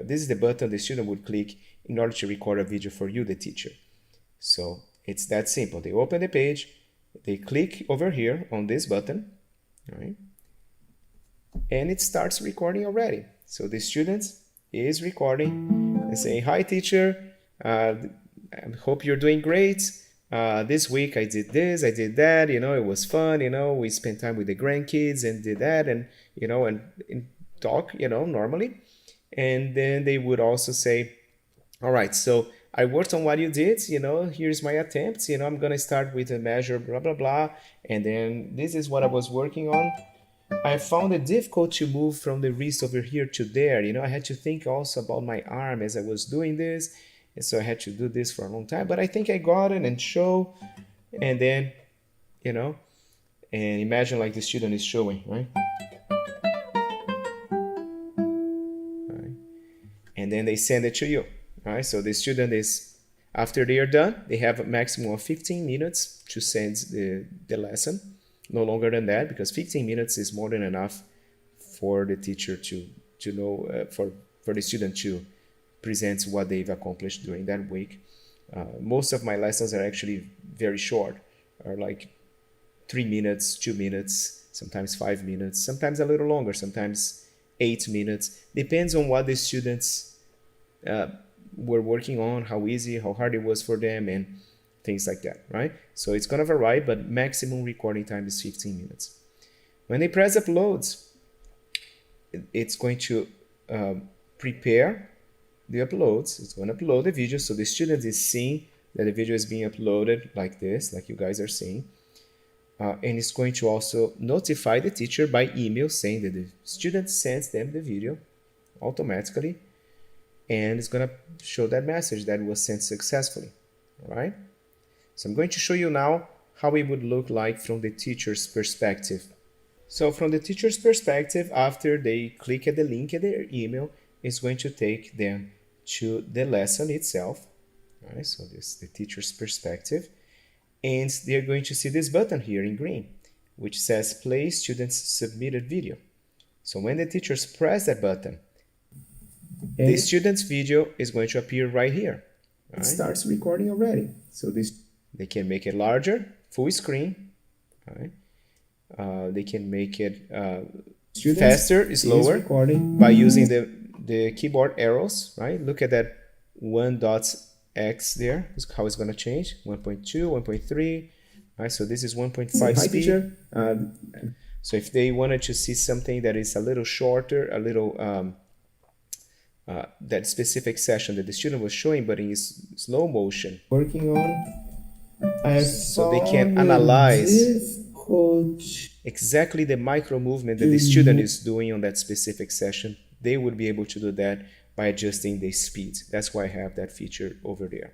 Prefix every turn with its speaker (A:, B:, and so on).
A: this is the button the student would click in order to record a video for you, the teacher. So it's that simple. They open the page, they click over here on this button, right? And it starts recording already. So the student is recording and saying, "Hi teacher, I hope you're doing great. This week I did this, I did that, it was fun, we spent time with the grandkids and did that, and and talk, normally." And then they would also say, "All right, so I worked on what you did, here's my attempts, I'm gonna start with a measure, blah, blah, blah, and then this is what I was working on. I found it difficult to move from the wrist over here to there, I had to think also about my arm as I was doing this, and so I had to do this for a long time, but I think I got it," and show, and then, and imagine like the student is showing, right? And then they send it to you. All right, so the student is, after they are done, they have a maximum of 15 minutes to send the lesson. No longer than that, because 15 minutes is more than enough for the teacher to know, for the student to present what they've accomplished during that week. Most of my lessons are actually very short, are like 3 minutes, 2 minutes, sometimes 5 minutes, sometimes a little longer, sometimes 8 minutes. Depends on what the students were working on, how easy, how hard it was for them, and things like that, right? So it's gonna vary, but maximum recording time is 15 minutes. When they press uploads, it's going to prepare the uploads. It's going to upload the video, so the student is seeing that the video is being uploaded like this, like you guys are seeing. And it's going to also notify the teacher by email saying that the student sends them the video automatically, and it's going to show that message that was sent successfully. All right? So I'm going to show you now how it would look like from the teacher's perspective. So from the teacher's perspective, after they click at the link at their email, it's going to take them to the lesson itself. All right? So this is the teacher's perspective. And they're going to see this button here in green, which says Play Student's Submitted Video. So when the teachers press that button, the student's video is going to appear right here. Right? It starts recording already. So they can make it larger, full screen. Right? They can make it faster, slower by using the keyboard arrows. Right? Look at that 1.x there. Is how it's going to change. 1.2, 1.3. Right? So this is 1.5 speed. So if they wanted to see something that is a little shorter, a little that specific session that the student was showing, but in slow motion, working on, so they can analyze exactly the micro movement that the student is doing on that specific session. They would be able to do that by adjusting the speed. That's why I have that feature over there.